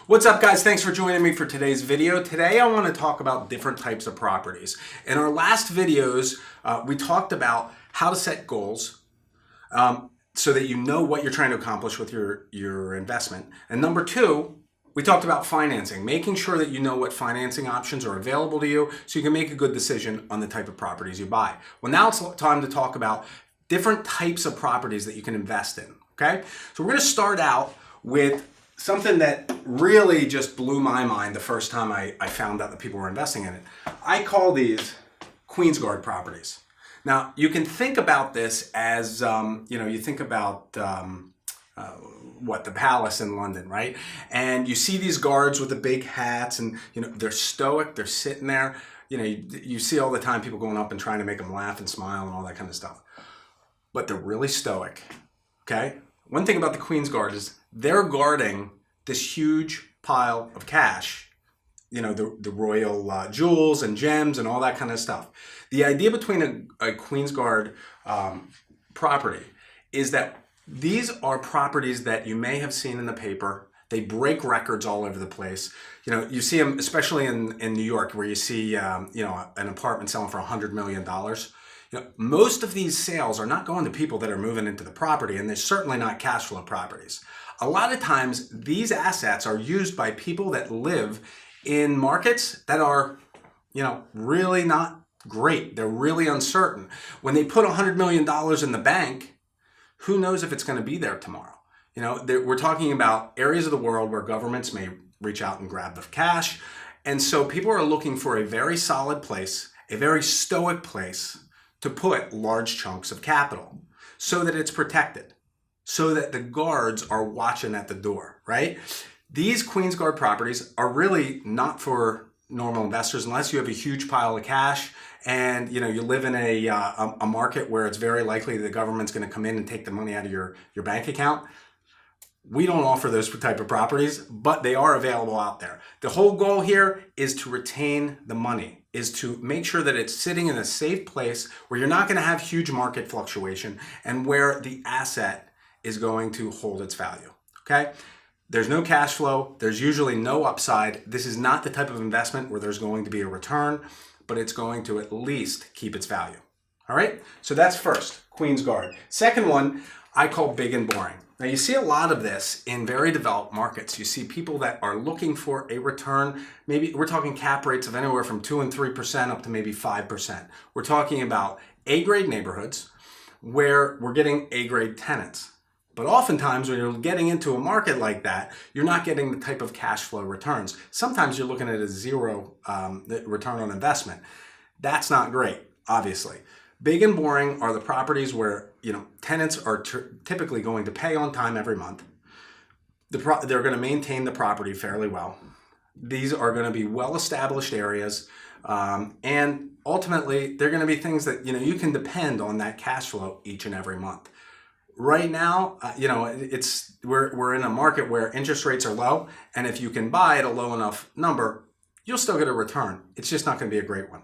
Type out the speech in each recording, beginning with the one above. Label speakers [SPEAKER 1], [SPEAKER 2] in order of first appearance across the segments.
[SPEAKER 1] What's up, guys? Thanks for joining me for today's video. Today I want to talk about different types of properties. In our last videos, we talked about how to set goals so that you know what you're trying to accomplish with your investment. And number two, we talked about financing, making sure that you know what financing options are available to you so you can make a good decision on the type of properties you buy. Well, now it's time to talk about different types of properties that you can invest in, okay? So we're going to start out with something that really just blew my mind the first time I found out that people were investing in it. I call these Queen's Guard properties. Now, you can think about this as, you think about the palace in London, right? And you see these guards with the big hats and, they're stoic, they're sitting there. You see all the time people going up and trying to make them laugh and smile and all that kind of stuff. But they're really stoic, okay? One thing about the Queen's Guard is they're guarding this huge pile of cash, the royal jewels and gems and all that kind of stuff. The idea between a Queen's Guard property is that these are properties that you may have seen in the paper. They break records all over the place. You see them, especially in New York, where you see, an apartment selling for $100 million. Most of these sales are not going to people that are moving into the property, and they're certainly not cash flow properties. A lot of times, these assets are used by people that live in markets that are, really not great. They're really uncertain. When they put $100 million in the bank, who knows if it's going to be there tomorrow? We're talking about areas of the world where governments may reach out and grab the cash. And so people are looking for a very solid place, a very stoic place to put large chunks of capital so that it's protected, so that the guards are watching at the door, right? These Queen's Guard properties are really not for normal investors unless you have a huge pile of cash and you live in a market where it's very likely the government's going to come in and take the money out of your bank account. We don't offer those type of properties, but they are available out there. The whole goal here is to retain the money, is to make sure that it's sitting in a safe place where you're not going to have huge market fluctuation and where the asset is going to hold its value, okay? There's no cash flow. There's usually no upside. This is not the type of investment where there's going to be a return, but it's going to at least keep its value, all right? So that's first, Queen's Guard. Second one, I call big and boring. Now, you see a lot of this in very developed markets. You see people that are looking for a return. Maybe we're talking cap rates of anywhere from 2 and 3% up to maybe 5%. We're talking about A-grade neighborhoods where we're getting A-grade tenants. But oftentimes when you're getting into a market like that, you're not getting the type of cash flow returns. Sometimes you're looking at a zero return on investment. That's not great, obviously. Big and boring are the properties where tenants are typically going to pay on time every month. They're going to maintain the property fairly well. These are going to be well-established areas, and ultimately they're going to be things that you can depend on that cash flow each and every month. Right now, we're in a market where interest rates are low, and if you can buy at a low enough number, you'll still get a return. It's just not going to be a great one.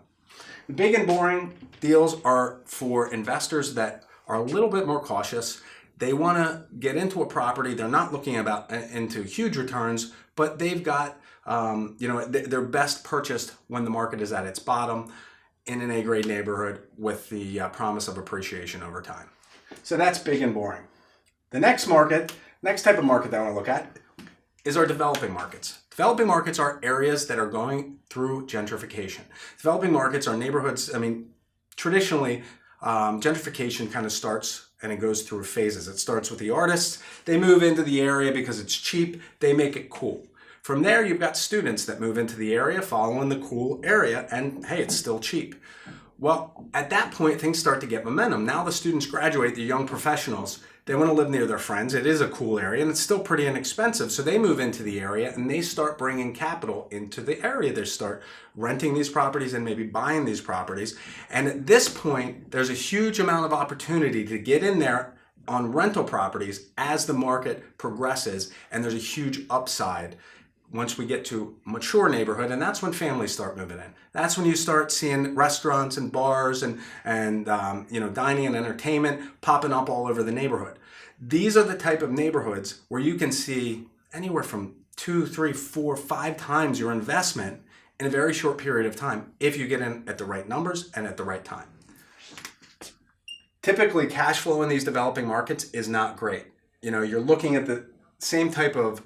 [SPEAKER 1] Big and boring deals are for investors that are a little bit more cautious. They want to get into a property. They're not looking into huge returns, but they've got, they're best purchased when the market is at its bottom in an A-grade neighborhood with the promise of appreciation over time. So that's big and boring. The next type of market that I want to look at is our developing markets. Developing markets are areas that are going through gentrification. Developing markets are neighborhoods. Traditionally, gentrification kind of starts and it goes through phases. It starts with the artists. They move into the area because it's cheap. They make it cool. From there, you've got students that move into the area following the cool area, and hey, it's still cheap. Well, at that point, things start to get momentum. Now the students graduate, they're young professionals. They want to live near their friends. It is a cool area, and it's still pretty inexpensive. So they move into the area, and they start bringing capital into the area. They start renting these properties and maybe buying these properties. And at this point, there's a huge amount of opportunity to get in there on rental properties as the market progresses, and there's a huge upside once we get to mature neighborhood, and that's when families start moving in. That's when you start seeing restaurants and bars and dining and entertainment popping up all over the neighborhood. These are the type of neighborhoods where you can see anywhere from 2, 3, 4, 5 times your investment in a very short period of time if you get in at the right numbers and at the right time. Typically, cash flow in these developing markets is not great. You're looking at the same type of,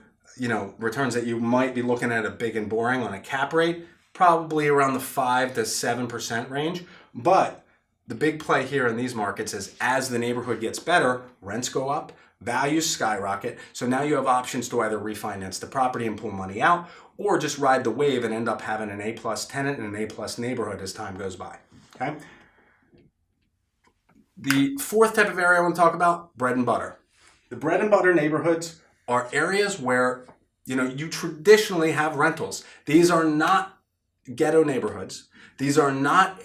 [SPEAKER 1] returns that you might be looking at a big and boring on a cap rate, probably around the 5 to 7% range. But the big play here in these markets is as the neighborhood gets better, rents go up, values skyrocket. So now you have options to either refinance the property and pull money out, or just ride the wave and end up having an A-plus tenant and an A-plus neighborhood as time goes by. Okay. The fourth type of area I want to talk about, bread and butter. The bread and butter neighborhoods are areas where, you traditionally have rentals. These are not ghetto neighborhoods. These are not,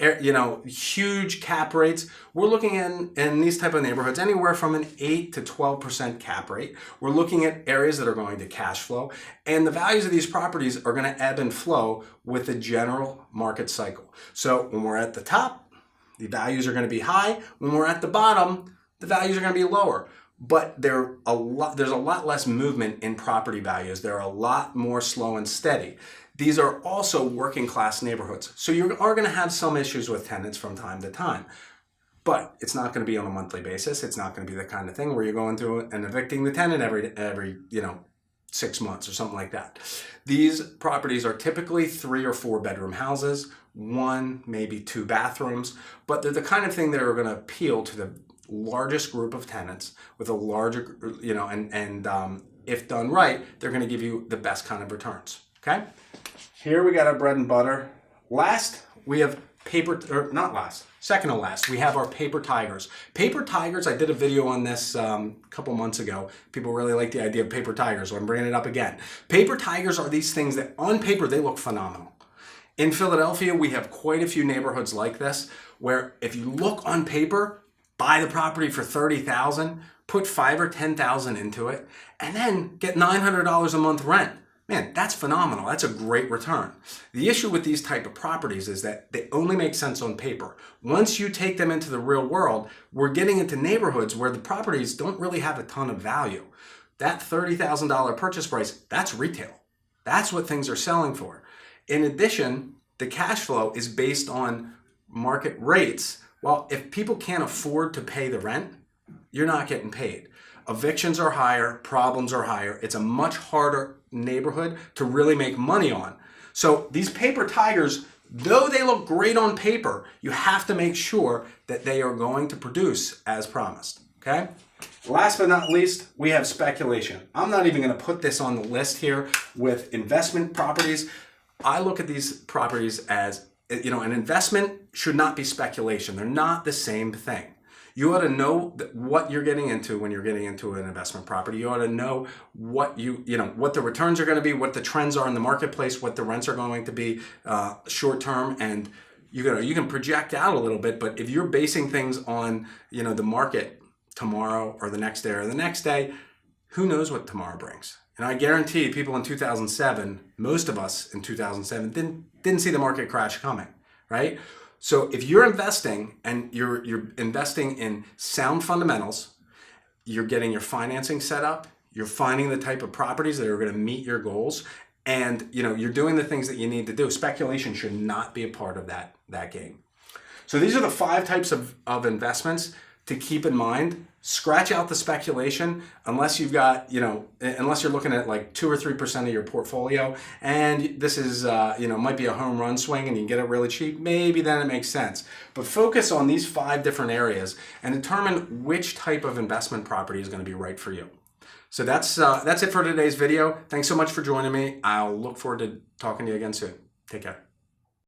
[SPEAKER 1] huge cap rates. We're looking in these type of neighborhoods anywhere from an 8 to 12% cap rate. We're looking at areas that are going to cash flow, and the values of these properties are going to ebb and flow with the general market cycle. So when we're at the top, the values are going to be high. When we're at the bottom, the values are going to be lower. But there's a lot less movement in property values. They're a lot more slow and steady. These are also working class neighborhoods. So you are going to have some issues with tenants from time to time. But it's not going to be on a monthly basis. It's not going to be the kind of thing where you're going through and evicting the tenant every 6 months or something like that. These properties are typically 3 or 4 bedroom houses, 1, maybe 2 bathrooms, but they're the kind of thing that are going to appeal to the largest group of tenants with a larger, if done right, they're going to give you the best kind of returns. Okay. Here we got our bread and butter. Last, we have second to last, we have our paper tigers. Paper tigers, I did a video on this a couple months ago. People really like the idea of paper tigers, so I'm bringing it up again. Paper tigers are these things that on paper, they look phenomenal. In Philadelphia, we have quite a few neighborhoods like this, where if you look on paper, buy the property for $30,000, put $5,000 or $10,000 into it, and then get $900 a month rent. Man, that's phenomenal. That's a great return. The issue with these type of properties is that they only make sense on paper. Once you take them into the real world, we're getting into neighborhoods where the properties don't really have a ton of value. That $30,000 purchase price, that's retail. That's what things are selling for. In addition, the cash flow is based on market rates. Well, if people can't afford to pay the rent, you're not getting paid. Evictions are higher, problems are higher. It's a much harder neighborhood to really make money on. So these paper tigers, though they look great on paper, you have to make sure that they are going to produce as promised, okay? Last but not least, we have speculation. I'm not even going to put this on the list here with investment properties. I look at these properties as, an investment should not be speculation. They're not the same thing. You ought to know what you're getting into when you're getting into an investment property. You ought to know what what the returns are going to be, what the trends are in the marketplace, what the rents are going to be short term, and you can project out a little bit. But if you're basing things on the market tomorrow or the next day, who knows what tomorrow brings? And I guarantee people in 2007, most of us in 2007 didn't see the market crash coming, right? So if you're investing and you're investing in sound fundamentals, you're getting your financing set up, you're finding the type of properties that are going to meet your goals, and you're doing the things that you need to do. Speculation should not be a part of that game. So these are the 5 types of investments to keep in mind. Scratch out the speculation unless you've got, unless you're looking at like 2 or 3% of your portfolio, and this is, might be a home run swing and you can get it really cheap. Maybe then it makes sense. But focus on these 5 different areas and determine which type of investment property is going to be right for you. So that's it for today's video. Thanks so much for joining me. I'll look forward to talking to you again soon. Take care.